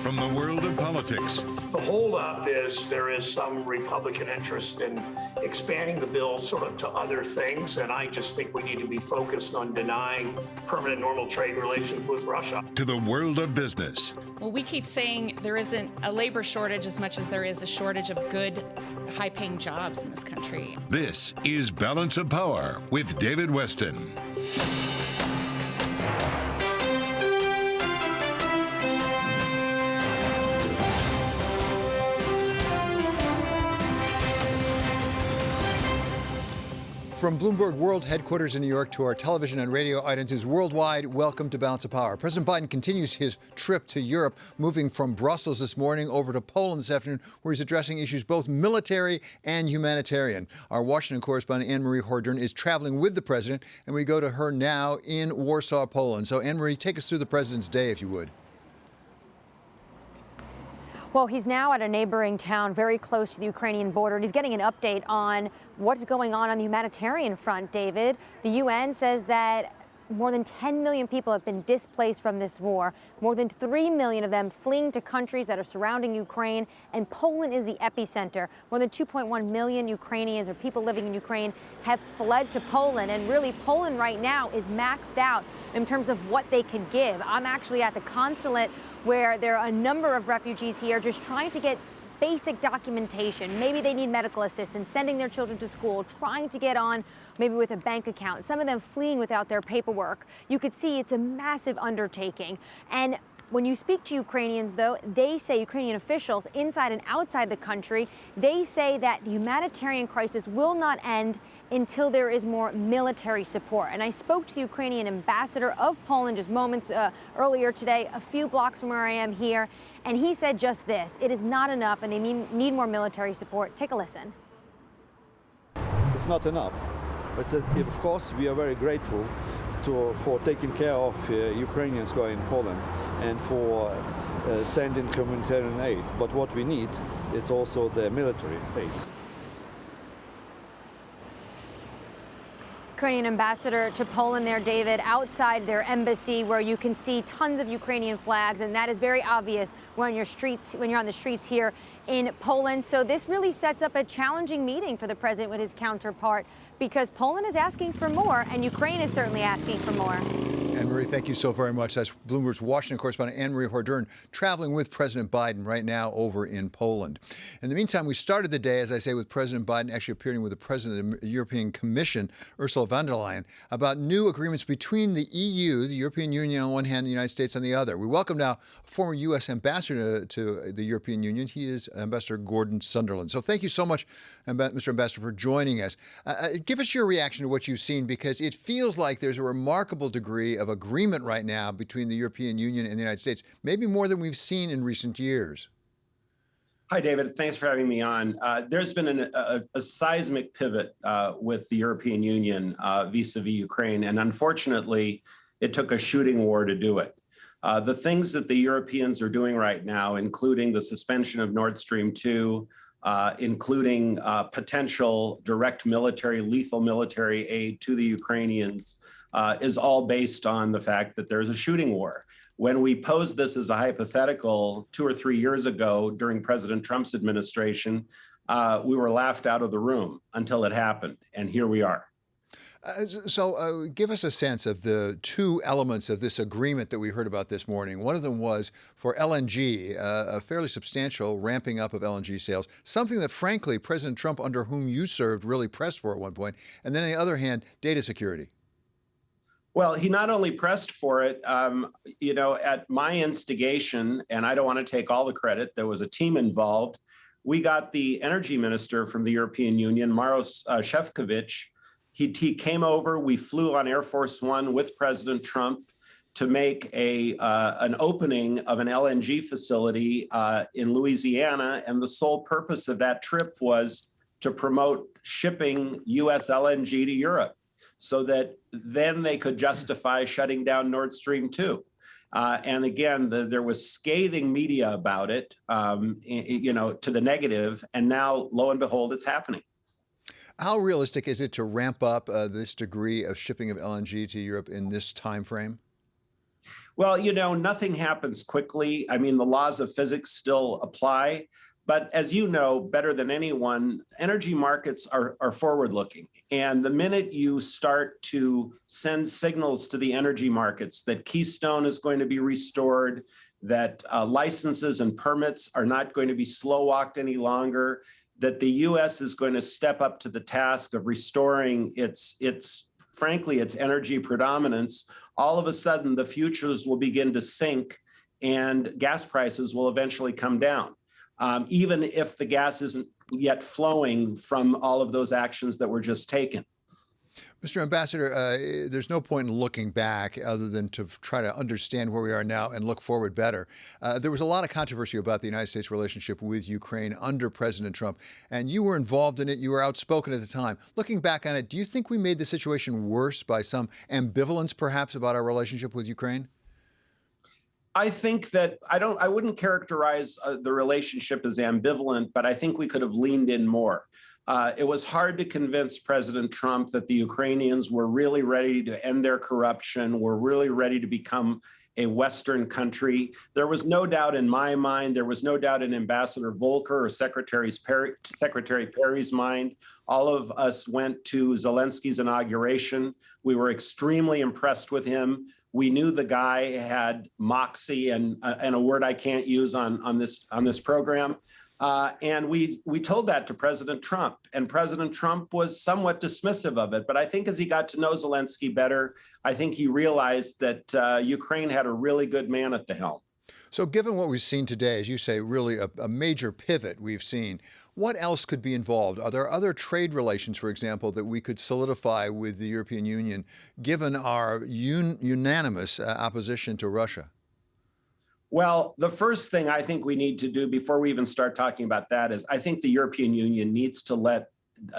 from the world of politics. The holdup is there is some Republican interest in expanding the bill sort of to other things, and I just think we need to be focused on denying permanent normal trade relations with Russia. To the world of business. Well, we keep saying there isn't a labor shortage as much as there is a shortage of good, high-paying jobs in this country. This is Balance of Power with David Westin. From Bloomberg World Headquarters in New York to our television and radio audiences worldwide, welcome to Balance of Power. President Biden continues his trip to Europe, moving from Brussels this morning over to Poland this afternoon, where he's addressing issues both military and humanitarian. Our Washington correspondent, Anne-Marie Hordern, is traveling with the president, and we go to her now in Warsaw, Poland. So, Anne-Marie, take us through the president's day, if you would. Well, he's now at a neighboring town very close to the Ukrainian border, and he's getting an update on what's going on the humanitarian front, David. The UN says that more than 10 million people have been displaced from this war, more than 3 million of them fleeing to countries that are surrounding Ukraine, and Poland is the epicenter. More than 2.1 million Ukrainians or people living in Ukraine have fled to Poland, and really Poland right now is maxed out in terms of what they can give. I'm actually at the consulate where there are a number of refugees here just trying to get basic documentation. Maybe they need medical assistance, sending their children to school, trying to get on maybe with a bank account, some of them fleeing without their paperwork. You could see it's a massive undertaking. And when you speak to Ukrainians, though, they say, Ukrainian officials inside and outside the country, they say that the humanitarian crisis will not end until there is more military support. And I spoke to the Ukrainian ambassador of Poland just moments earlier today, a few blocks from where I am here, and he said just this: it is not enough and they need more military support. Take a listen. It's not enough. Of course, we are very grateful for taking care of Ukrainians going in Poland and for sending humanitarian aid. But what we need is also the military aid. Ukrainian ambassador to Poland there, David, outside their embassy, where you can see tons of Ukrainian flags, and that is very obvious when you're on the streets here in Poland. So this really sets up a challenging meeting for the president with his counterpart, because Poland is asking for more, and Ukraine is certainly asking for more. Anne-Marie, thank you so very much. That's Bloomberg's Washington correspondent Anne-Marie Hordern traveling with President Biden right now over in Poland. In the meantime, we started the day, as I say, with President Biden actually appearing with the President of the European Commission, Ursula von der Leyen, about new agreements between the EU, the European Union on one hand, and the United States on the other. We welcome now a former U.S. ambassador to the European Union. He is Ambassador Gordon Sondland. So thank you so much, Mr. Ambassador, for joining us. Give us your reaction to what you've seen, because it feels like there's a remarkable degree of agreement right now between the European Union and the United States, maybe more than we've seen in recent years. Hi, David. Thanks for having me on. There's been a seismic pivot with the European Union vis-a-vis Ukraine, and unfortunately, it took a shooting war to do it. The things that the Europeans are doing right now, including the suspension of Nord Stream 2, including potential direct military, lethal military aid to the Ukrainians, is all based on the fact that there's a shooting war. When we posed this as a hypothetical 2 or 3 years ago during President Trump's administration, we were laughed out of the room until it happened, and here we are. So give us a sense of the two elements of this agreement that we heard about this morning. One of them was for LNG, a fairly substantial ramping up of LNG sales, something that, frankly, President Trump, under whom you served, really pressed for at one point. And then on the other hand, data security. Well, he not only pressed for it, at my instigation, and I don't want to take all the credit, there was a team involved. We got the energy minister from the European Union, Maros Shevkovich. He came over. We flew on Air Force One with President Trump to make an opening of an LNG facility in Louisiana. And the sole purpose of that trip was to promote shipping U.S. LNG to Europe, so that then they could justify shutting down Nord Stream 2. And again, there was scathing media about it, to the negative. And now, lo and behold, it's happening. How realistic is it to ramp up this degree of shipping of LNG to Europe in this time frame? Well, nothing happens quickly. I mean, the laws of physics still apply. But as you know better than anyone, energy markets are forward-looking. And the minute you start to send signals to the energy markets that Keystone is going to be restored, that licenses and permits are not going to be slow-walked any longer, that the U.S. is going to step up to the task of restoring its energy predominance, all of a sudden the futures will begin to sink and gas prices will eventually come down. Even if the gas isn't yet flowing from all of those actions that were just taken. Mr. Ambassador, there's no point in looking back other than to try to understand where we are now and look forward better. There was a lot of controversy about the United States relationship with Ukraine under President Trump, and you were involved in it. You were outspoken at the time. Looking back on it, do you think we made the situation worse by some ambivalence, perhaps, about our relationship with Ukraine? I think that I wouldn't characterize the relationship as ambivalent, but I think we could have leaned in more. It was hard to convince President Trump that the Ukrainians were really ready to end their corruption, were really ready to become a Western country. There was no doubt in my mind, there was no doubt in Ambassador Volker or Secretary Perry's mind. All of us went to Zelensky's inauguration. We were extremely impressed with him. We knew the guy had moxie and a word I can't use on this program. And we told that to President Trump, and President Trump was somewhat dismissive of it. But I think as he got to know Zelensky better, I think he realized that Ukraine had a really good man at the helm. So given what we've seen today, as you say, really a major pivot we've seen, what else could be involved? Are there other trade relations, for example, that we could solidify with the European Union, given our unanimous opposition to Russia? Well, the first thing I think we need to do before we even start talking about that is I think the European Union needs to let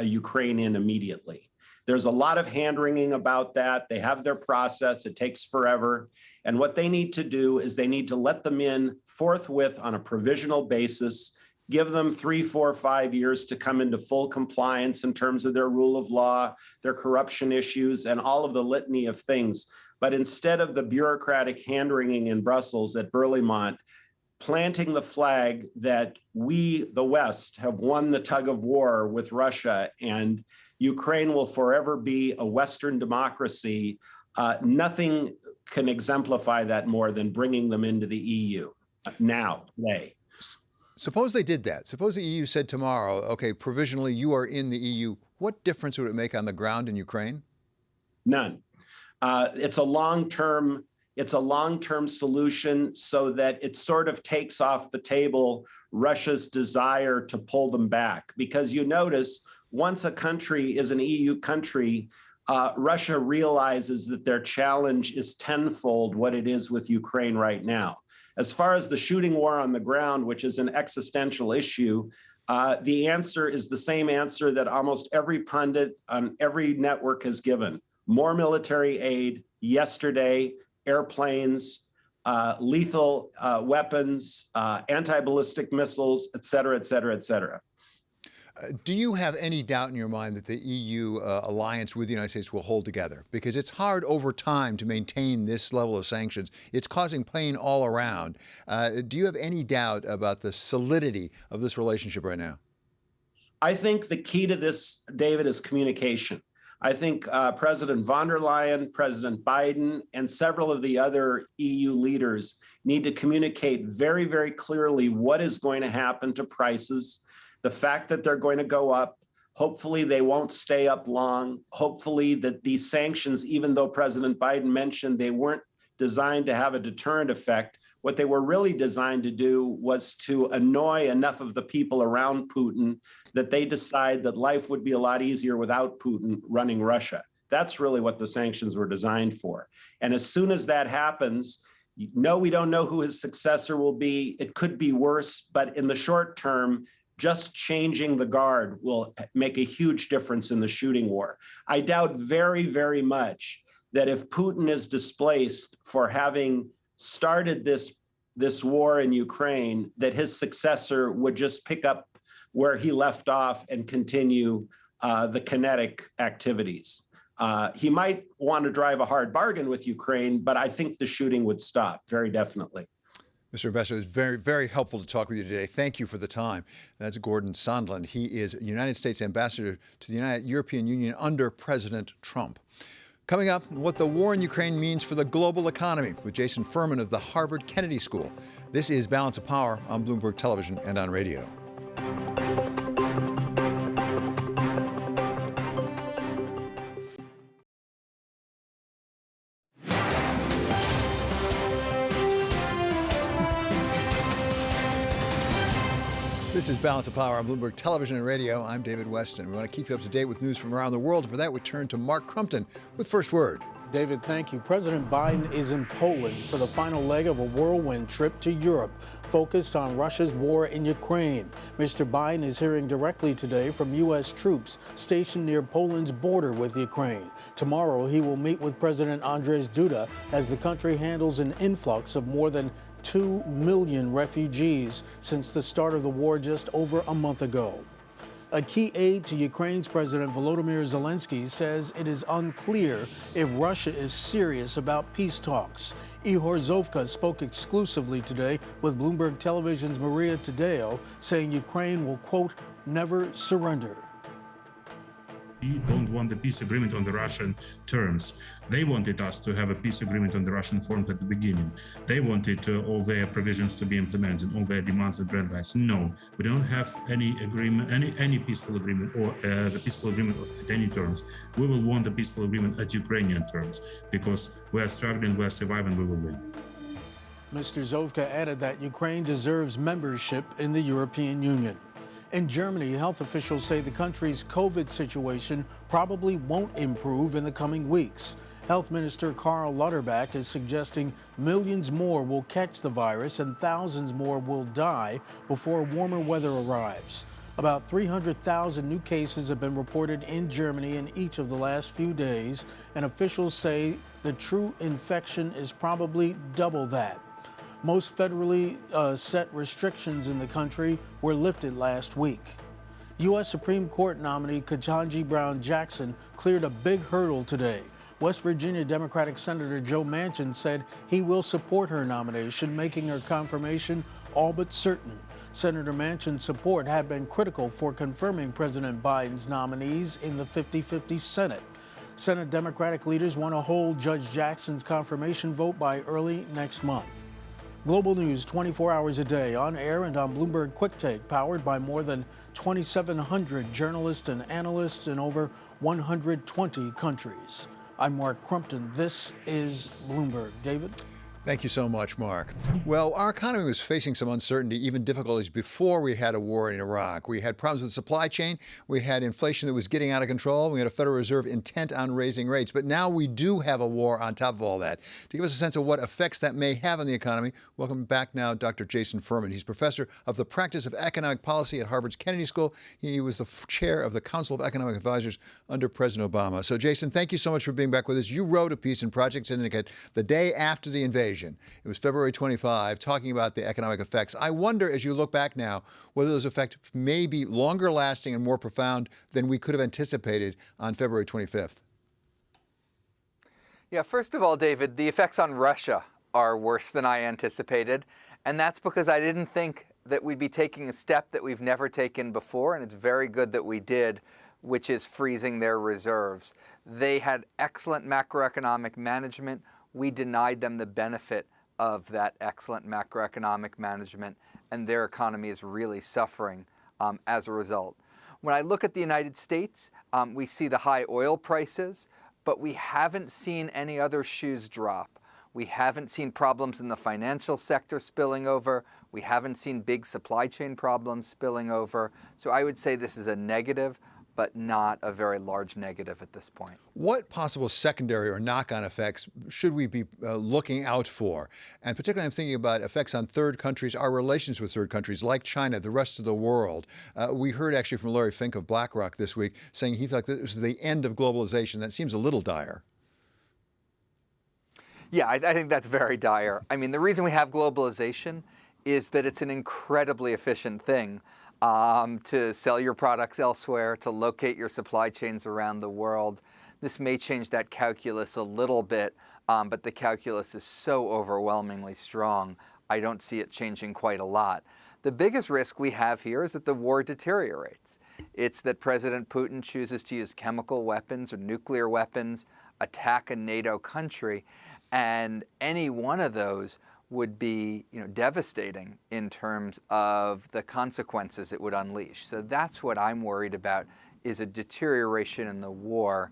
Ukraine in immediately. There's a lot of hand-wringing about that. They have their process. It takes forever. And what they need to do is they need to let them in forthwith on a provisional basis, give them 3, 4, 5 years to come into full compliance in terms of their rule of law, their corruption issues, and all of the litany of things. But instead of the bureaucratic hand-wringing in Brussels at Berlaymont, planting the flag that we, the West, have won the tug of war with Russia and Ukraine will forever be a Western democracy, nothing can exemplify that more than bringing them into the EU now, today. Suppose they did that. Suppose the EU said tomorrow, okay, provisionally you are in the EU. What difference would it make on the ground in Ukraine? None. It's a long-term solution so that it sort of takes off the table Russia's desire to pull them back. Because you notice once a country is an EU country, Russia realizes that their challenge is tenfold what it is with Ukraine right now. As far as the shooting war on the ground, which is an existential issue, the answer is the same answer that almost every pundit on every network has given. More military aid yesterday, airplanes, lethal weapons, anti-ballistic missiles, et cetera, et cetera, et cetera. Do you have any doubt in your mind that the EU alliance with the United States will hold together? Because it's hard over time to maintain this level of sanctions. It's causing pain all around. Do you have any doubt about the solidity of this relationship right now? I think the key to this, David, is communication. I think President von der Leyen, President Biden, and several of the other EU leaders need to communicate very, very clearly what is going to happen to prices, the fact that they're going to go up. Hopefully they won't stay up long. Hopefully that these sanctions, even though President Biden mentioned they weren't designed to have a deterrent effect, what they were really designed to do was to annoy enough of the people around Putin that they decide that life would be a lot easier without Putin running Russia. That's really what the sanctions were designed for. And as soon as that happens, no, we don't know who his successor will be. It could be worse, but in the short term, just changing the guard will make a huge difference in the shooting war. I doubt very, very much that if Putin is displaced for having started this war in Ukraine, that his successor would just pick up where he left off and continue the kinetic activities. He might want to drive a hard bargain with Ukraine, but I think the shooting would stop very definitely. Mr. Ambassador, it's very, very helpful to talk with you today. Thank you for the time. That's Gordon Sondland. He is United States Ambassador to the European Union under President Trump. Coming up, what the war in Ukraine means for the global economy with Jason Furman of the Harvard Kennedy School. This is Balance of Power on Bloomberg Television and on radio. This is Balance of Power on Bloomberg Television and Radio. I'm David Westin. We want to keep you up to date with news from around the world. And for that, we turn to Mark Crumpton with First Word. David, thank you. President Biden is in Poland for the final leg of a whirlwind trip to Europe, focused on Russia's war in Ukraine. Mr. Biden is hearing directly today from U.S. troops stationed near Poland's border with Ukraine. Tomorrow, he will meet with President Andrzej Duda as the country handles an influx of more than 2 million refugees since the start of the war just over a month ago. A key aide to Ukraine's President Volodymyr Zelensky says it is unclear if Russia is serious about peace talks. Ihor Zovka spoke exclusively today with Bloomberg Television's Maria Tadeo, saying Ukraine will, quote, never surrender. We don't want the peace agreement on the Russian terms. They wanted us to have a peace agreement on the Russian front at the beginning. They wanted all their provisions to be implemented, all their demands and red lines. No, we don't have any agreement, any peaceful agreement or the peaceful agreement at any terms. We will want the peaceful agreement at Ukrainian terms because we are struggling, we are surviving, we will win. Mr. Zovka added that Ukraine deserves membership in the European Union. In Germany, health officials say the country's COVID situation probably won't improve in the coming weeks. Health Minister Karl Lauterbach is suggesting millions more will catch the virus and thousands more will die before warmer weather arrives. About 300,000 new cases have been reported in Germany in each of the last few days, and officials say the true infection is probably double that. Most federally set restrictions in the country were lifted last week. U.S. Supreme Court nominee Ketanji Brown Jackson cleared a big hurdle today. West Virginia Democratic Senator Joe Manchin said he will support her nomination, making her confirmation all but certain. Senator Manchin's support had been critical for confirming President Biden's nominees in the 50-50 Senate. Senate Democratic leaders want to hold Judge Jackson's confirmation vote by early next month. Global news 24 hours a day, on air and on Bloomberg Quick Take, powered by more than 2,700 journalists and analysts in over 120 countries. I'm Mark Crumpton. This is Bloomberg. David? Thank you so much, Mark. Well, our economy was facing some uncertainty, even difficulties before we had a war in Iraq. We had problems with the supply chain. We had inflation that was getting out of control. We had a Federal Reserve intent on raising rates. But now we do have a war on top of all that. To give us a sense of what effects that may have on the economy, welcome back now Dr. Jason Furman. He's professor of the practice of economic policy at Harvard's Kennedy School. He was the chair of the Council of Economic Advisors under President Obama. So, Jason, thank you so much for being back with us. You wrote a piece in Project Syndicate the day after the invasion. It was February 25, talking about the economic effects. I wonder, as you look back now, whether those effects may be longer lasting and more profound than we could have anticipated on February 25th. Yeah, first of all, David, the effects on Russia are worse than I anticipated. And that's because I didn't think that we'd be taking a step that we've never taken before. And it's very good that we did, which is freezing their reserves. They had excellent macroeconomic management. We denied them the benefit of that excellent macroeconomic management, and their economy is really suffering as a result. When I look at the United States, we see the high oil prices, but we haven't seen any other shoes drop. We haven't seen problems in the financial sector spilling over. We haven't seen big supply chain problems spilling over. So I would say this is a negative, but not a very large negative at this point. What possible secondary or knock-on effects should we be looking out for? And particularly I'm thinking about effects on third countries, our relations with third countries like China, the rest of the world. We heard actually from Larry Fink of BlackRock this week saying he thought this was the end of globalization. That seems a little dire. Yeah, I think that's very dire. I mean, the reason we have globalization is that it's an incredibly efficient thing. To sell your products elsewhere, to locate your supply chains around the world. This may change that calculus a little bit, but the calculus is so overwhelmingly strong, I don't see it changing quite a lot. The biggest risk we have here is that the war deteriorates. It's that President Putin chooses to use chemical weapons or nuclear weapons, attack a NATO country, and any one of those would be, devastating in terms of the consequences it would unleash. So that's what I'm worried about, is a deterioration in the war.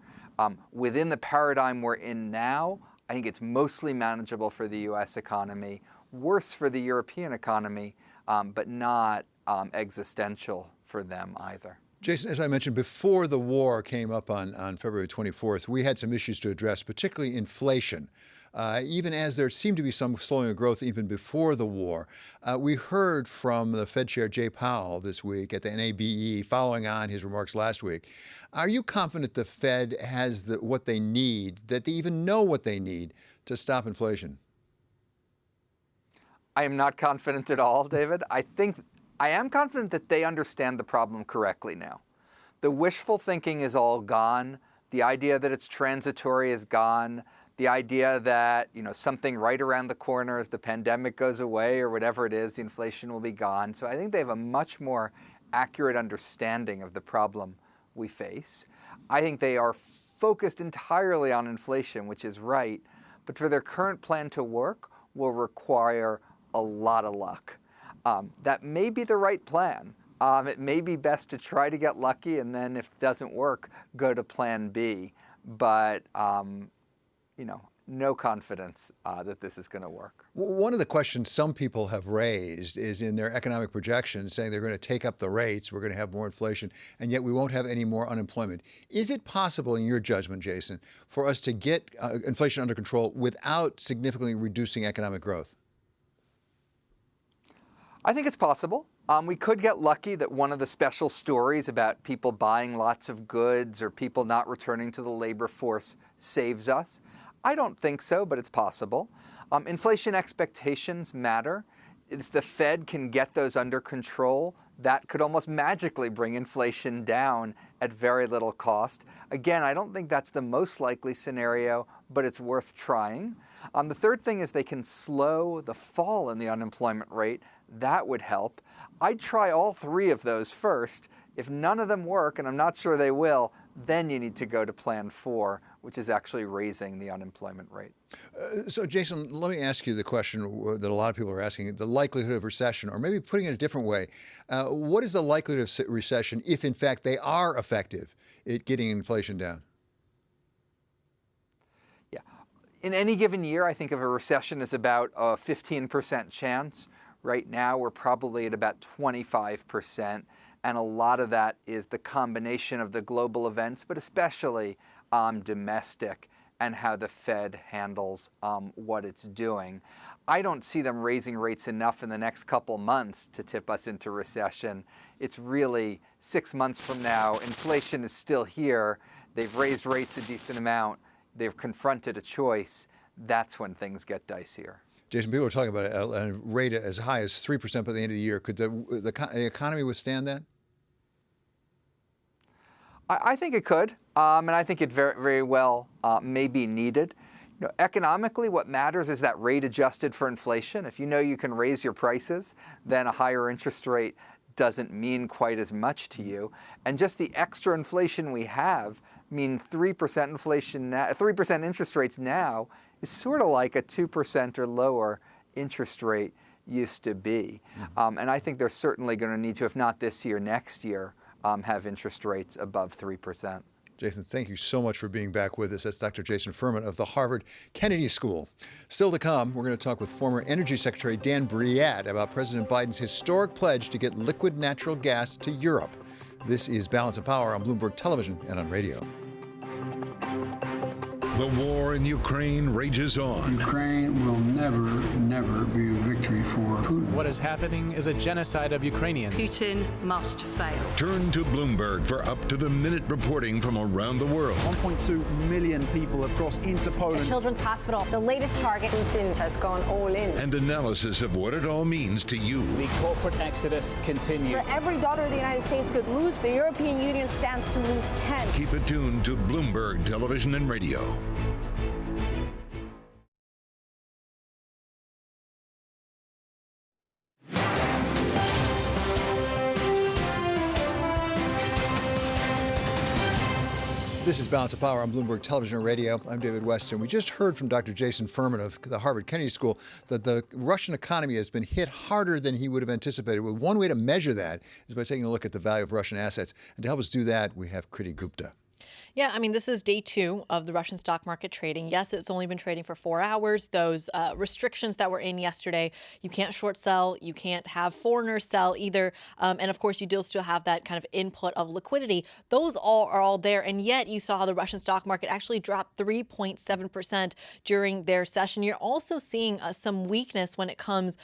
Within the paradigm we're in now, I think it's mostly manageable for the U.S. economy, worse for the European economy, but not existential for them either. Jason, as I mentioned, before the war came up on February 24th, we had some issues to address, particularly inflation. Even as there seemed to be some slowing of growth even before the war. We heard from the Fed Chair Jay Powell this week at the NABE, following on his remarks last week. Are you confident the Fed has what they need, that they even know what they need to stop inflation? I am not confident at all, David. I am confident that they understand the problem correctly now. The wishful thinking is all gone. The idea that it's transitory is gone. The idea that, something right around the corner as the pandemic goes away or whatever it is, the inflation will be gone. So I think they have a much more accurate understanding of the problem we face. I think they are focused entirely on inflation, which is right, but for their current plan to work will require a lot of luck. That may be the right plan. It may be best to try to get lucky and then if it doesn't work, go to plan B. But no confidence that this is going to work. One of the questions some people have raised is in their economic projections saying they're going to take up the rates, we're going to have more inflation, and yet we won't have any more unemployment. Is it possible, in your judgment, Jason, for us to get inflation under control without significantly reducing economic growth? I think it's possible. We could get lucky that one of the special stories about people buying lots of goods or people not returning to the labor force saves us. I don't think so, but it's possible. Inflation expectations matter. If the Fed can get those under control, that could almost magically bring inflation down at very little cost. Again, I don't think that's the most likely scenario, but it's worth trying. The third thing is they can slow the fall in the unemployment rate. That would help. I'd try all three of those first. If none of them work, and I'm not sure they will, then you need to go to Plan 4, which is actually raising the unemployment rate. So, Jason, let me ask you the question that a lot of people are asking, the likelihood of recession, or maybe putting it a different way. What is the likelihood of recession if, in fact, they are effective at getting inflation down? Yeah. In any given year, I think of a recession as about a 15% chance. Right now, we're probably at about 25%. And a lot of that is the combination of the global events, but especially domestic and how the Fed handles what it's doing. I don't see them raising rates enough in the next couple months to tip us into recession. It's really 6 months from now. Inflation is still here. They've raised rates a decent amount. They've confronted a choice. That's when things get dicier. Jason, people are talking about a rate as high as 3% by the end of the year. Could the economy withstand that? I think it could, and I think it very, very well may be needed. Economically, what matters is that rate adjusted for inflation. If you know you can raise your prices, then a higher interest rate doesn't mean quite as much to you. And just the extra inflation we have mean 3% inflation, 3% interest rates now is sort of like a 2% or lower interest rate used to be. And I think they're certainly going to need to, if not this year, next year, have interest rates above 3%. Jason, thank you so much for being back with us. That's Dr. Jason Furman of the Harvard Kennedy School. Still to come, we're going to talk with former Energy Secretary Dan Brouillette about President Biden's historic pledge to get liquid natural gas to Europe. This is Balance of Power on Bloomberg Television and on radio. The war in Ukraine rages on. Ukraine will never never be a victory for Putin. What is happening is a genocide of Ukrainians. Putin must fail. Turn to Bloomberg for up-to-the-minute reporting from around the world. 1.2 million people have crossed into Poland. The Children's Hospital, the latest target. Putin has gone all in. And analysis of what it all means to you. The corporate exodus continues. For every dollar the United States could lose, the European Union stands to lose 10. Keep it tuned to Bloomberg Television and Radio. This is Balance of Power on Bloomberg Television and Radio. I'm David Westin. We just heard from Dr. Jason Furman of the Harvard Kennedy School that the Russian economy has been hit harder than he would have anticipated. Well, one way to measure that is by taking a look at the value of Russian assets. And to help us do that, we have Kriti Gupta. Yeah, I mean, this is day 2 of the Russian stock market trading. Yes, it's only been trading for 4 hours. Those restrictions that were in yesterday, you can't short sell, you can't have foreigners sell either. And of course, you do still have that kind of input of liquidity. Those are all there. And yet you saw the Russian stock market actually drop 3.7% during their session. You're also seeing some weakness when it comes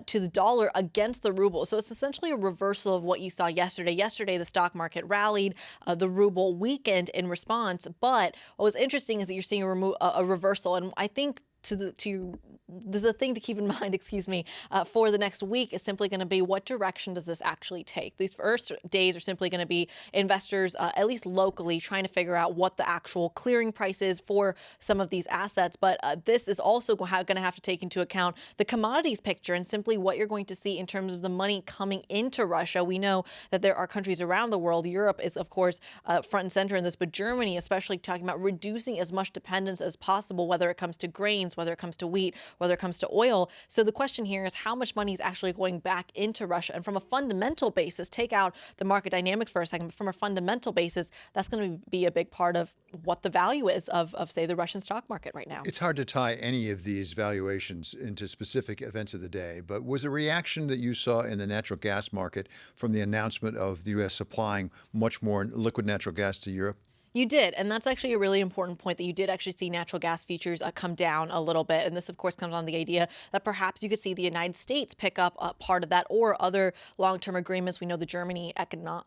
to the dollar against the ruble. So it's essentially a reversal of what you saw yesterday. Yesterday, the stock market rallied, the ruble weakened in response. But what was interesting is that you're seeing a reversal. And I think the thing to keep in mind, for the next week is simply going to be what direction does this actually take? These first days are simply going to be investors, at least locally, trying to figure out what the actual clearing price is for some of these assets. But this is also going to have to take into account the commodities picture and simply what you're going to see in terms of the money coming into Russia. We know that there are countries around the world. Europe is, of course, front and center in this, but Germany, especially talking about reducing as much dependence as possible, whether it comes to grains, whether it comes to wheat, whether it comes to oil. So the question here is how much money is actually going back into Russia? And from a fundamental basis, take out the market dynamics for a second, but from a fundamental basis, that's going to be a big part of what the value is of say, the Russian stock market right now. It's hard to tie any of these valuations into specific events of the day, but was the reaction that you saw in the natural gas market from the announcement of the U.S. supplying much more liquid natural gas to Europe? You did, and that's actually a really important point that you did actually see natural gas futures come down a little bit. And this, of course, comes on the idea that perhaps you could see the United States pick up part of that or other long-term agreements. We know the Germany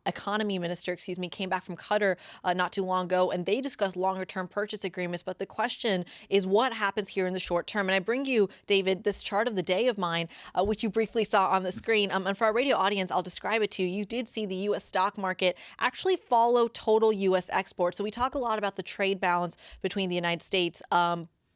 economy minister, came back from Qatar not too long ago, and they discussed longer-term purchase agreements. But the question is what happens here in the short term? And I bring you, David, this chart of the day of mine, which you briefly saw on the screen. And for our radio audience, I'll describe it to you. You did see the U.S. stock market actually follow total U.S. exports. So we talk a lot about the trade balance between the United States,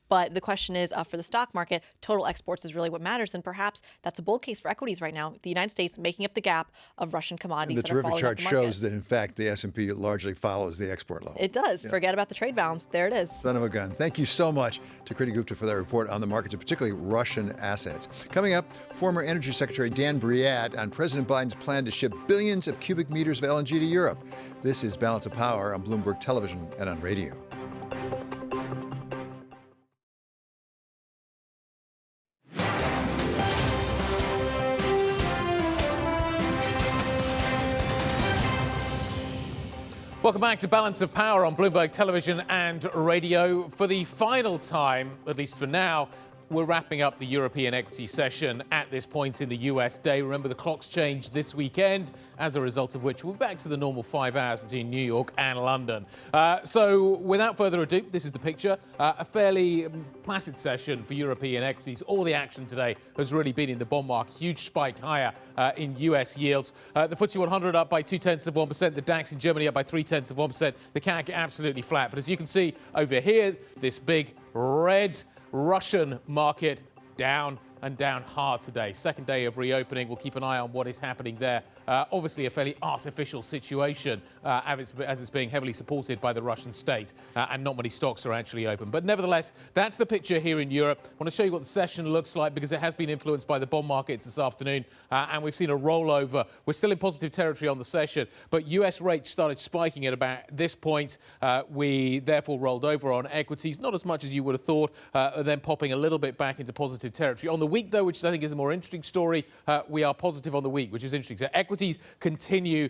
but the question is, for the stock market, total exports is really what matters. And perhaps that's a bull case for equities right now. The United States making up the gap of Russian commodities. And the terrific chart shows that, in fact, the S&P largely follows the export level. It does. Yeah. Forget about the trade balance. There it is. Son of a gun. Thank you so much to Kriti Gupta for that report on the markets, and particularly Russian assets. Coming up, former Energy Secretary Dan Brouillette on President Biden's plan to ship billions of cubic meters of LNG to Europe. This is Balance of Power on Bloomberg Television and on radio. Welcome back to Balance of Power on Bloomberg Television and Radio. For the final time, at least for now, we're wrapping up the European equity session at this point in the US day. Remember, the clocks changed this weekend, as a result of which we're back to the normal 5 hours between New York and London. So without further ado, this is the picture. A fairly placid session for European equities. All the action today has really been in the bond market. Huge spike higher in US yields. The FTSE 100 up by 0.2%. The DAX in Germany up by 0.3%. The CAC absolutely flat. But as you can see over here, this big red Russian market down and down hard today. Second day of reopening. We'll keep an eye on what is happening there. Obviously a fairly artificial situation as it's being heavily supported by the Russian state and not many stocks are actually open. But nevertheless, that's the picture here in Europe. I want to show you what the session looks like because it has been influenced by the bond markets this afternoon and we've seen a rollover. We're still in positive territory on the session, but US rates started spiking at about this point. We therefore rolled over on equities, not as much as you would have thought, then popping a little bit back into positive territory. On the week, though, which I think is a more interesting story, we are positive on the week, which is interesting. So equities continue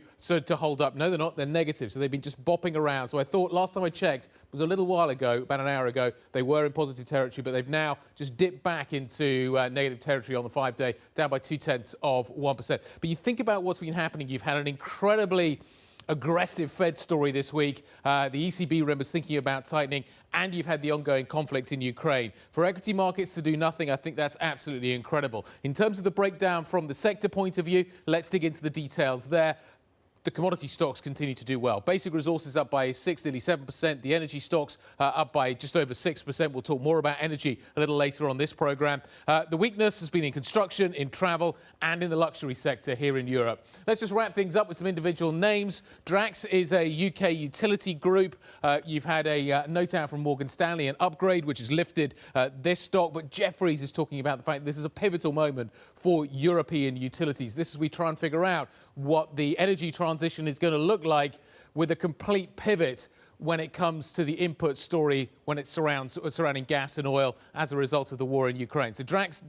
to hold up. No, they're not. They're negative. So they've been just bopping around. So I thought last time I checked was a little while ago, about an hour ago, they were in positive territory, but they've now just dipped back into negative territory on the 5-day, down by 0.2%. But you think about what's been happening. You've had an incredibly aggressive Fed story this week. The ECB, remember, is thinking about tightening, and you've had the ongoing conflict in Ukraine. For equity markets to do nothing, I think that's absolutely incredible. In terms of the breakdown from the sector point of view, let's dig into the details there. The commodity stocks continue to do well. Basic resources up by 6, nearly 7%. The energy stocks up by just over 6%. We'll talk more about energy a little later on this programme. The weakness has been in construction, in travel, and in the luxury sector here in Europe. Let's just wrap things up with some individual names. Drax is a UK utility group. You've had a note out from Morgan Stanley, an upgrade, which has lifted this stock. But Jefferies is talking about the fact that this is a pivotal moment for European utilities. This is we try and figure out what the energy transition is going to look like with a complete pivot when it comes to the input story when it surrounding gas and oil as a result of the war in Ukraine. So Drax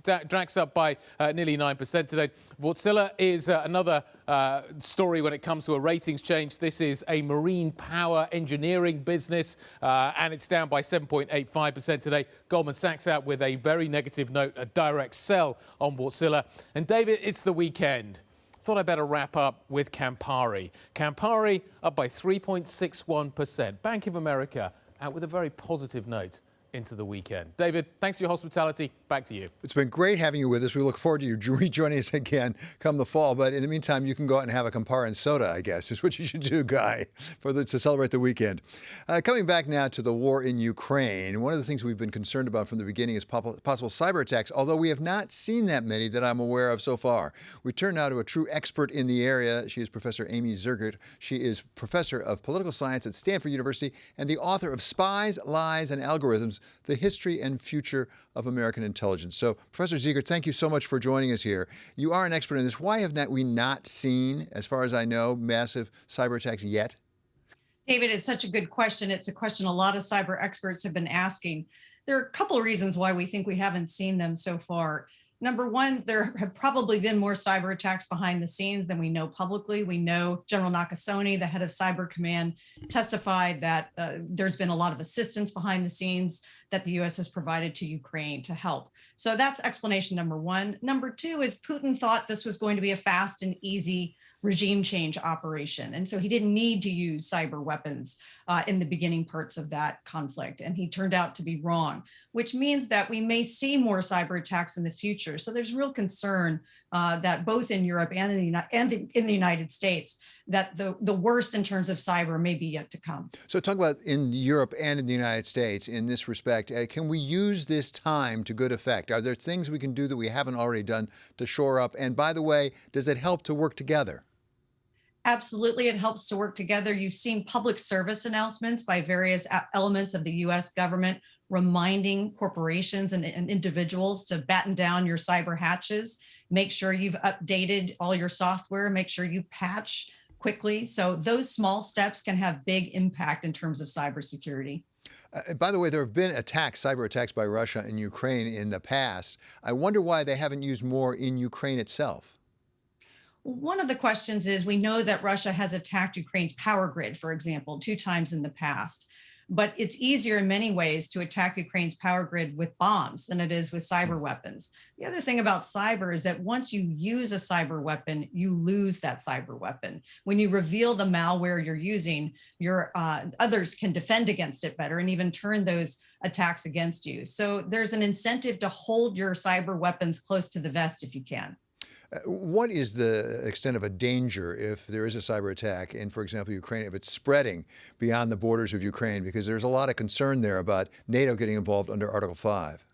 up by nearly 9% today. Wärtsilä is another story when it comes to a ratings change. This is a marine power engineering business, and it's down by 7.85% today. Goldman Sachs out with a very negative note, a direct sell on Wärtsilä. And David, it's the weekend. Thought I'd better wrap up with Campari. Campari up by 3.61%. Bank of America out with a very positive note into the weekend. David, thanks for your hospitality. Back to you. It's been great having you with us. We look forward to you rejoining us again come the fall. But in the meantime, you can go out and have a Campari and soda, I guess, is what you should do, Guy, to celebrate the weekend. Coming back now to the war in Ukraine, one of the things we've been concerned about from the beginning is possible cyber attacks, although we have not seen that many that I'm aware of so far. We turn now to a true expert in the area. She is Professor Amy Zegart. She is Professor of Political Science at Stanford University and the author of Spies, Lies, and Algorithms, The History and Future of American Intelligence. So, Professor Zegart, thank you so much for joining us here. You are an expert in this. Why have we not seen, as far as I know, massive cyber attacks yet? David, it's such a good question. It's a question a lot of cyber experts have been asking. There are a couple of reasons why we think we haven't seen them so far. Number one, there have probably been more cyber attacks behind the scenes than we know publicly. We know General Nakasone, the head of Cyber Command, testified that there's been a lot of assistance behind the scenes that the U.S. has provided to Ukraine to help. So that's explanation number one. Number two is Putin thought this was going to be a fast and easy regime change operation. And so he didn't need to use cyber weapons in the beginning parts of that conflict. And he turned out to be wrong, which means that we may see more cyber attacks in the future. So there's real concern that both in Europe and in the United States, that the worst in terms of cyber may be yet to come. So talk about in Europe and in the United States in this respect. Can we use this time to good effect? Are there things we can do that we haven't already done to shore up? And by the way, does it help to work together? Absolutely, it helps to work together. You've seen public service announcements by various elements of the U.S. government reminding corporations and individuals to batten down your cyber hatches, make sure you've updated all your software, make sure you patch quickly. So those small steps can have big impact in terms of cybersecurity. By the way, there have been cyber attacks by Russia in Ukraine in the past. I wonder why they haven't used more in Ukraine itself. One of the questions is we know that Russia has attacked Ukraine's power grid, for example, 2 times in the past. But it's easier in many ways to attack Ukraine's power grid with bombs than it is with cyber weapons. The other thing about cyber is that once you use a cyber weapon, you lose that cyber weapon. When you reveal the malware you're using, others can defend against it better and even turn those attacks against you. So there's an incentive to hold your cyber weapons close to the vest if you can. What is the extent of a danger if there is a cyber attack in, for example, Ukraine, if it's spreading beyond the borders of Ukraine? Because there's a lot of concern there about NATO getting involved under Article 5.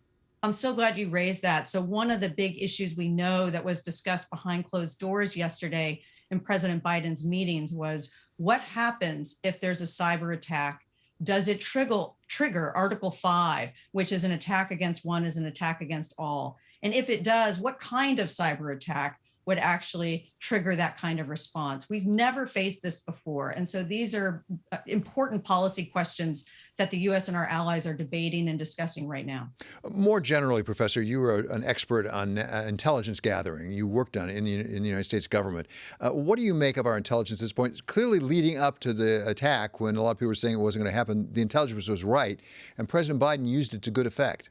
I'm so glad you raised that. So one of the big issues we know that was discussed behind closed doors yesterday in President Biden's meetings was what happens if there's a cyber attack? Does it trigger Article 5, which is an attack against one is an attack against all? And if it does, what kind of cyber attack would actually trigger that kind of response? We've never faced this before. And so these are important policy questions that the U.S. and our allies are debating and discussing right now. More generally, Professor, you were an expert on intelligence gathering. You worked on it in the United States government. What do you make of our intelligence at this point? Clearly leading up to the attack, when a lot of people were saying it wasn't going to happen, the intelligence was right, and President Biden used it to good effect.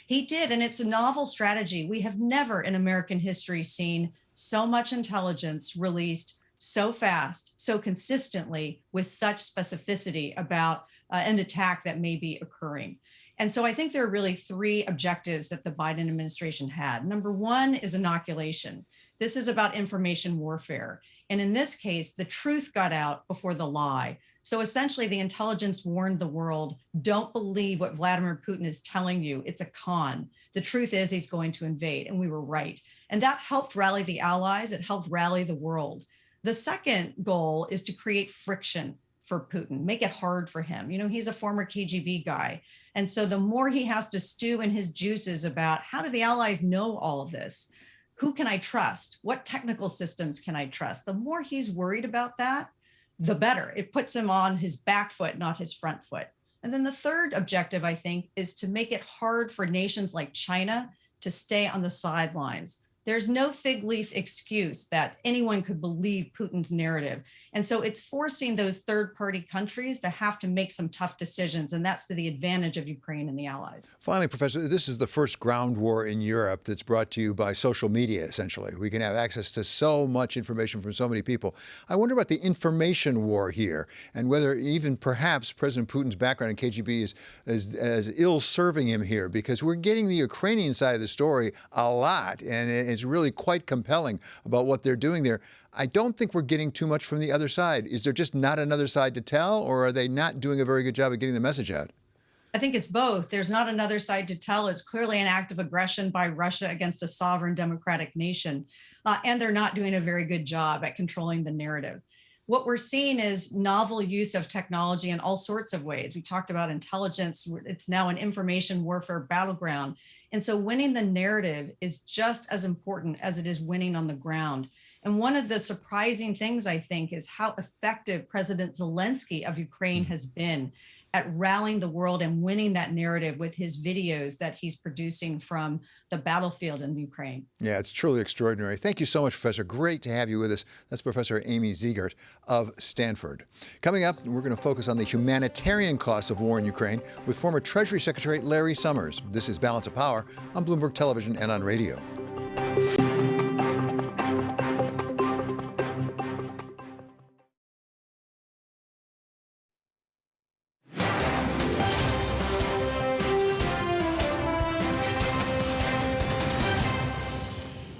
He did, and it's a novel strategy. We have never in American history seen so much intelligence released so fast, so consistently, with such specificity about an attack that may be occurring. And so I think there are really three objectives that the Biden administration had. Number one is inoculation. This is about information warfare. And in this case, the truth got out before the lie. So essentially, the intelligence warned the world, don't believe what Vladimir Putin is telling you. It's a con. The truth is he's going to invade, and we were right. And that helped rally the allies. It helped rally the world. The second goal is to create friction for Putin, make it hard for him. You know, he's a former KGB guy. And so the more he has to stew in his juices about how do the allies know all of this? Who can I trust? What technical systems can I trust? The more he's worried about that, the better. It puts him on his back foot, not his front foot. And then the third objective, I think, is to make it hard for nations like China to stay on the sidelines. There's no fig leaf excuse that anyone could believe Putin's narrative. And so it's forcing those third-party countries to have to make some tough decisions, and that's to the advantage of Ukraine and the allies. Finally, Professor, this is the first ground war in Europe that's brought to you by social media, essentially. We can have access to so much information from so many people. I wonder about the information war here, and whether even perhaps President Putin's background in KGB is ill-serving him here, because we're getting the Ukrainian side of the story a lot, and it's really quite compelling about what they're doing there. I don't think we're getting too much from the other side. Is there just not another side to tell, or are they not doing a very good job of getting the message out? I think it's both. There's not another side to tell. It's clearly an act of aggression by Russia against a sovereign democratic nation. And they're not doing a very good job at controlling the narrative. What we're seeing is novel use of technology in all sorts of ways. We talked about intelligence. It's now an information warfare battleground. And so winning the narrative is just as important as it is winning on the ground. And one of the surprising things, I think, is how effective President Zelensky of Ukraine has been at rallying the world and winning that narrative with his videos that he's producing from the battlefield in Ukraine. Yeah, it's truly extraordinary. Thank you so much, Professor. Great to have you with us. That's Professor Amy Zegart of Stanford. Coming up, we're going to focus on the humanitarian costs of war in Ukraine with former Treasury Secretary Larry Summers. This is Balance of Power on Bloomberg Television and on radio.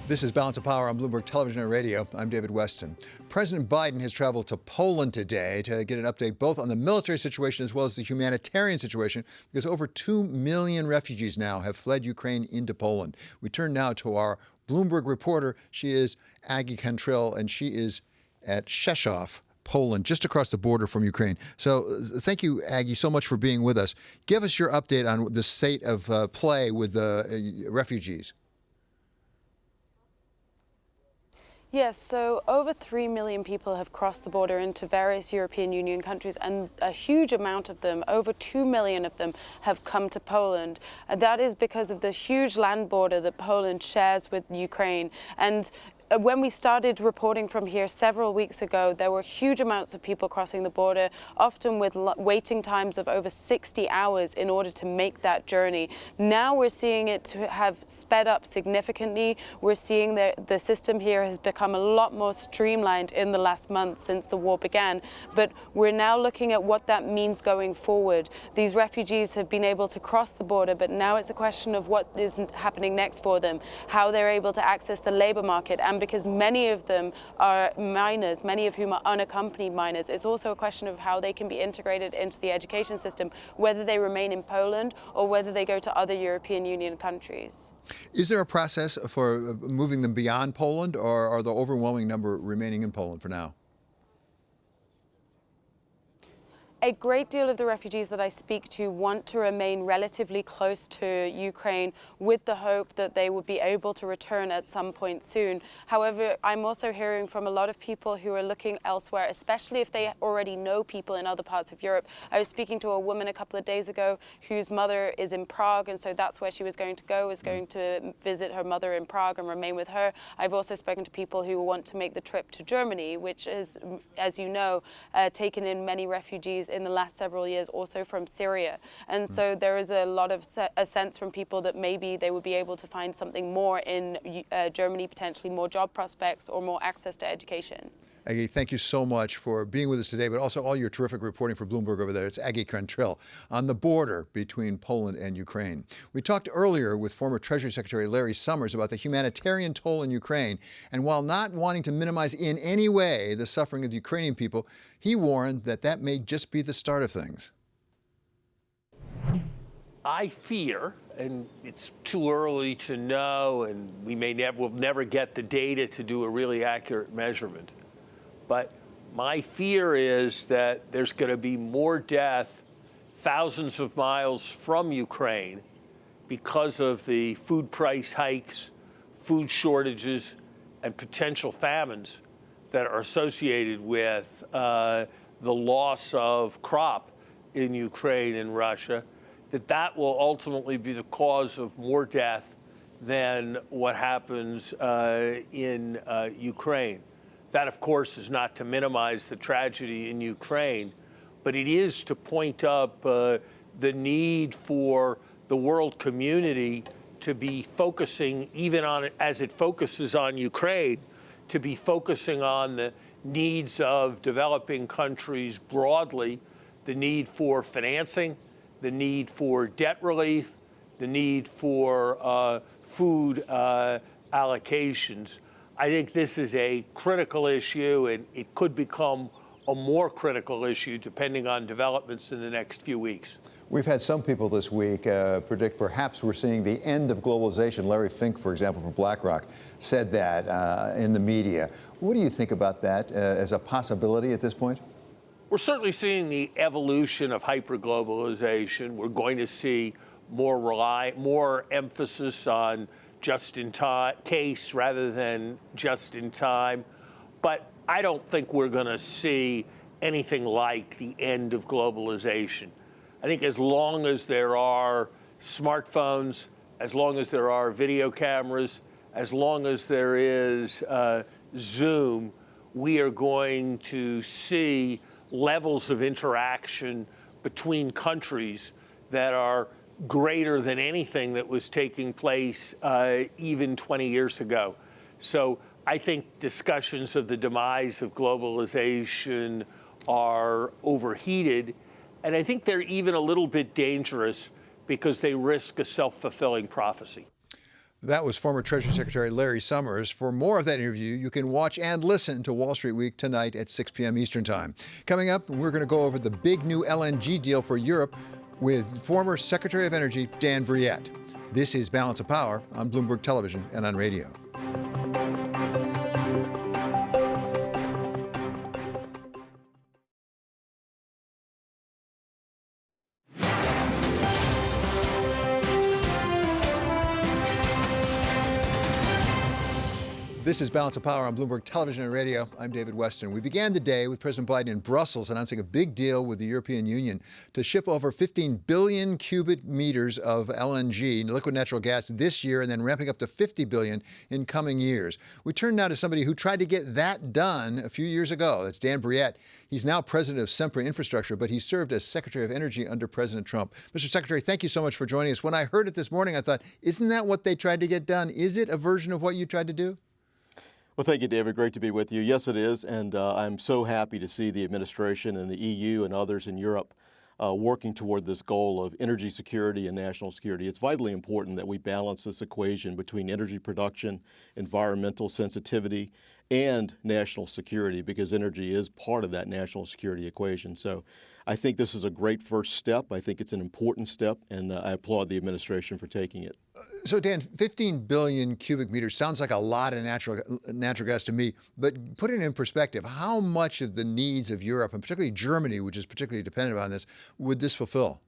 This is Balance of Power on Bloomberg Television and Radio. I'm David Westin. President Biden has traveled to Poland today to get an update both on the military situation as well as the humanitarian situation, because over 2 million refugees now have fled Ukraine into Poland. We turn now to our Bloomberg reporter. She is Aggie Cantrell, and she is at Rzeszów, Poland, just across the border from Ukraine. So thank you, Aggie, so much for being with us. Give us your update on the state of play with the refugees. Yes, so over 3 million people have crossed the border into various European Union countries, and a huge amount of them, over 2 million of them, have come to Poland. And that is because of the huge land border that Poland shares with Ukraine. And when we started reporting from here several weeks ago, there were huge amounts of people crossing the border, often with waiting times of over 60 hours in order to make that journey. Now we're seeing it to have sped up significantly. We're seeing that the system here has become a lot more streamlined in the last month since the war began. But we're now looking at what that means going forward. These refugees have been able to cross the border, but now it's a question of what is happening next for them, how they're able to access the labor market. And because many of them are minors, many of whom are unaccompanied minors, it's also a question of how they can be integrated into the education system, whether they remain in Poland or whether they go to other European Union countries. Is there a process for moving them beyond Poland, or are the overwhelming number remaining in Poland for now? A great deal of the refugees that I speak to want to remain relatively close to Ukraine with the hope that they will be able to return at some point soon. However, I'm also hearing from a lot of people who are looking elsewhere, especially if they already know people in other parts of Europe. I was speaking to a woman a couple of days ago whose mother is in Prague, and so that's where she was going to go, was going to visit her mother in Prague and remain with her. I've also spoken to people who want to make the trip to Germany, which is, as you know, taken in many refugees in the last several years, also from Syria. And so there is a lot of a sense from people that maybe they would be able to find something more in Germany, potentially more job prospects or more access to education. Aggie, thank you so much for being with us today, but also all your terrific reporting for Bloomberg over there. It's Aggie Cantrell on the border between Poland and Ukraine. We talked earlier with former Treasury Secretary Larry Summers about the humanitarian toll in Ukraine, and while not wanting to minimize in any way the suffering of the Ukrainian people, he warned that that may just be the start of things. I fear, and it's too early to know, and we'll never get the data to do a really accurate measurement. But my fear is that there's going to be more death thousands of miles from Ukraine because of the food price hikes, food shortages, and potential famines that are associated with the loss of crop in Ukraine and Russia, that will ultimately be the cause of more death than what happens in Ukraine. That, of course, is not to minimize the tragedy in Ukraine, but it is to point up the need for the world community to be focusing, even on as it focuses on Ukraine, to be focusing on the needs of developing countries broadly, the need for financing, the need for debt relief, the need for food allocations. I think this is a critical issue, and it could become a more critical issue depending on developments in the next few weeks. We've had some people this week predict perhaps we're seeing the end of globalization. Larry Fink, for example, from BlackRock, said that in the media. What do you think about that as a possibility at this point? We're certainly seeing the evolution of hyperglobalization. We're going to see more emphasis on just-in-time case rather than just-in-time. But I don't think we're going to see anything like the end of globalization. I think as long as there are smartphones, as long as there are video cameras, as long as there is Zoom, we are going to see levels of interaction between countries that are greater than anything that was taking place even 20 years ago. So I think discussions of the demise of globalization are overheated, and I think they're even a little bit dangerous because they risk a self-fulfilling prophecy. That was former Treasury Secretary Larry Summers. For more of that interview, you can watch and listen to Wall Street Week tonight at 6 p.m. Eastern Time. Coming up, we're going to go over the big new LNG deal for Europe with former Secretary of Energy Dan Brouillette. This is Balance of Power on Bloomberg Television and on radio. This is Balance of Power on Bloomberg Television and Radio. I'm David Westin. We began the day with President Biden in Brussels announcing a big deal with the European Union to ship over 15 billion cubic meters of LNG, liquid natural gas, this year, and then ramping up to 50 billion in coming years. We turn now to somebody who tried to get that done a few years ago. That's Dan Brouillette. He's now president of Sempra Infrastructure, but he served as Secretary of Energy under President Trump. Mr. Secretary, thank you so much for joining us. When I heard it this morning, I thought, isn't that what they tried to get done? Is it a version of what you tried to do? Well, thank you, David. Great to be with you. Yes, it is. And I'm so happy to see the administration and the EU and others in Europe working toward this goal of energy security and national security. It's vitally important that we balance this equation between energy production, environmental sensitivity, and national security, because energy is part of that national security equation. So I think this is a great first step. I think it's an important step, and I applaud the administration for taking it. So, Dan, 15 billion cubic meters sounds like a lot of natural gas to me, but put it in perspective, how much of the needs of Europe, and particularly Germany, which is particularly dependent on this, would this fulfill?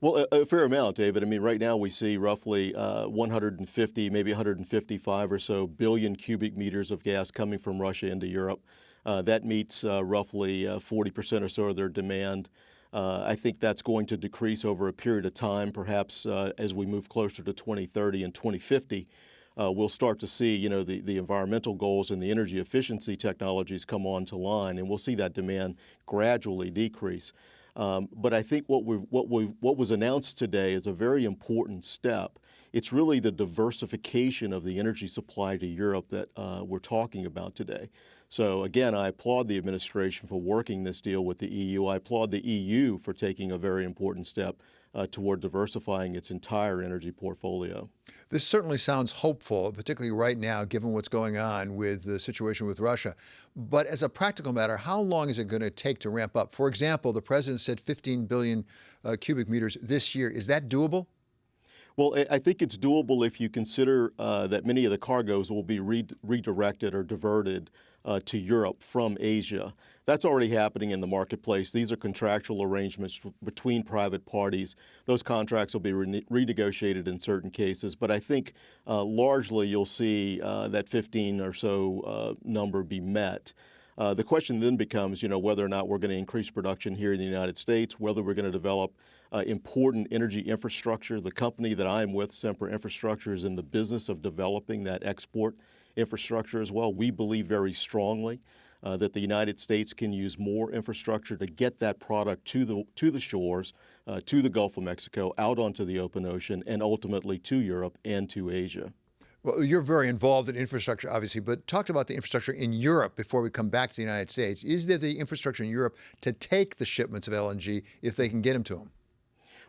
Well, a fair amount, David. I mean, right now we see roughly 150, maybe 155 or so billion cubic meters of gas coming from Russia into Europe. That meets roughly 40% or so of their demand. I think that's going to decrease over a period of time, perhaps as we move closer to 2030 and 2050. We'll start to see, the environmental goals and the energy efficiency technologies come onto line, and we'll see that demand gradually decrease. But I think what was announced today is a very important step. It's really the diversification of the energy supply to Europe that we're talking about today. So again, I applaud the administration for working this deal with the EU. I applaud the EU for taking a very important step toward diversifying its entire energy portfolio. This certainly sounds hopeful, particularly right now, given what's going on with the situation with Russia. But as a practical matter, how long is it going to take to ramp up? For example, the president said 15 billion cubic meters this year. Is that doable? Well, I think it's doable if you consider that many of the cargoes will be redirected or diverted to Europe from Asia. That's already happening in the marketplace. These are contractual arrangements between private parties. Those contracts will be renegotiated in certain cases, but I think largely you'll see that 15 or so number be met. The question then becomes, whether or not we're going to increase production here in the United States, whether we're going to develop important energy infrastructure. The company that I'm with, Sempra Infrastructure, is in the business of developing that export infrastructure as well. We believe very strongly that the United States can use more infrastructure to get that product to the shores, to the Gulf of Mexico, out onto the open ocean, and ultimately to Europe and to Asia. Well, you're very involved in infrastructure, obviously, but talk about the infrastructure in Europe before we come back to the United States. Is there the infrastructure in Europe to take the shipments of LNG if they can get them to them?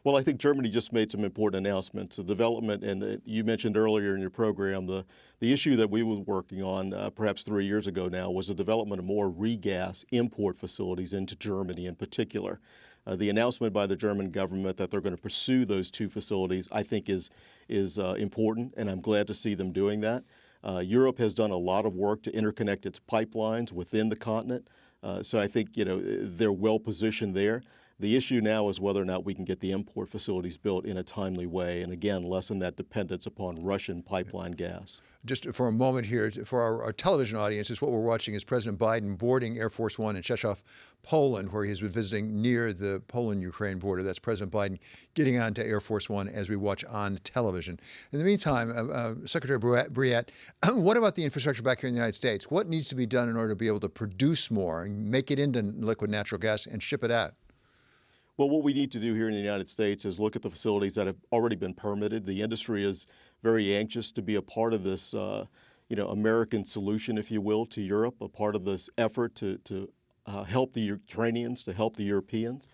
Well, I think Germany just made some important announcements. The development, and you mentioned earlier in your program, the issue that we were working on perhaps 3 years ago now was the development of more regas import facilities into Germany in particular. The announcement by the German government that they're going to pursue those two facilities, I think, is important, and I'm glad to see them doing that. Europe has done a lot of work to interconnect its pipelines within the continent, so I think they're well positioned there. The issue now is whether or not we can get the import facilities built in a timely way and, again, lessen that dependence upon Russian pipeline gas. Just for a moment here, for our television audiences, what we're watching is President Biden boarding Air Force One in Czechov, Poland, where he has been visiting near the Poland-Ukraine border. That's President Biden getting onto Air Force One as we watch on television. In the meantime, Secretary Brouillette, what about the infrastructure back here in the United States? What needs to be done in order to be able to produce more and make it into liquid natural gas and ship it out? Well, what we need to do here in the United States is look at the facilities that have already been permitted. The industry is very anxious to be a part of this, American solution, if you will, to Europe, a part of this effort to help the Ukrainians, to help the Europeans.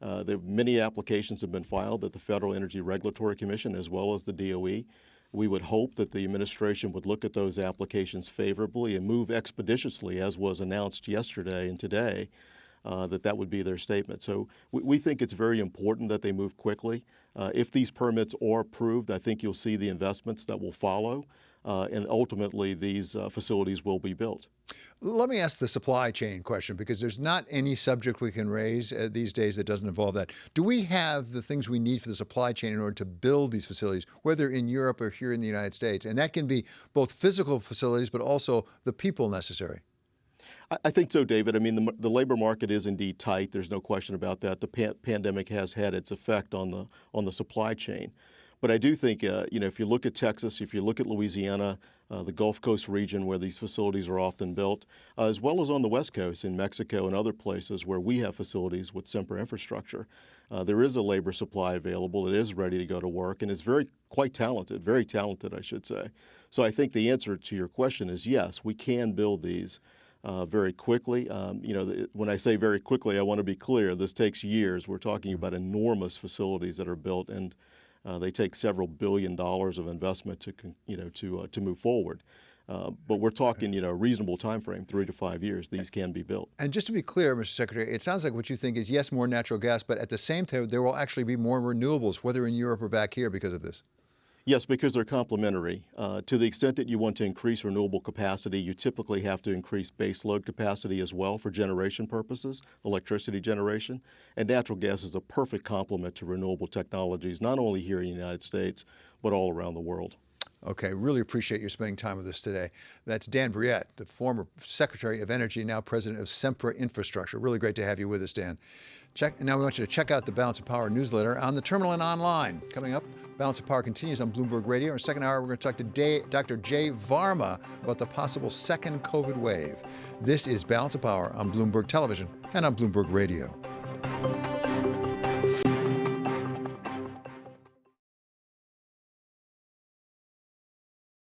Many applications have been filed at the Federal Energy Regulatory Commission as well as the DOE. We would hope that the administration would look at those applications favorably and move expeditiously, as was announced yesterday and today. That would be their statement. So we think it's very important that they move quickly. If these permits are approved, I think you'll see the investments that will follow, and ultimately these facilities will be built. Let me ask the supply chain question, because there's not any subject we can raise these days that doesn't involve that. Do we have the things we need for the supply chain in order to build these facilities, whether in Europe or here in the United States? And that can be both physical facilities, but also the people necessary. I think so, David. I mean, the labor market is indeed tight. There's no question about that. The pandemic has had its effect on the supply chain. But I do think, if you look at Texas, if you look at Louisiana, the Gulf Coast region where these facilities are often built, as well as on the West Coast in Mexico and other places where we have facilities with Sempra Infrastructure, there is a labor supply available. It is ready to go to work, and it's quite talented, very talented, I should say. So I think the answer to your question is yes, we can build these very quickly. When I say very quickly, I want to be clear. This takes years. We're talking about enormous facilities that are built, and they take several $billions of investment to move forward. But we're talking, a reasonable time frame, 3 to 5 years, these can be built. And just to be clear, Mr. Secretary, it sounds like what you think is, yes, more natural gas, but at the same time, there will actually be more renewables, whether in Europe or back here, because of this. Yes, because they're complementary. To the extent that you want to increase renewable capacity, you typically have to increase base load capacity as well for generation purposes, electricity generation. And natural gas is a perfect complement to renewable technologies, not only here in the United States, but all around the world. Okay, really appreciate you spending time with us today. That's Dan Brouillette, the former Secretary of Energy, now President of Sempra Infrastructure. Really great to have you with us, Dan. Now we want you to check out the Balance of Power newsletter on the terminal and online. Coming up, Balance of Power continues on Bloomberg Radio. In our second hour, we're going to talk to Dr. Jay Varma about the possible second COVID wave. This is Balance of Power on Bloomberg Television and on Bloomberg Radio.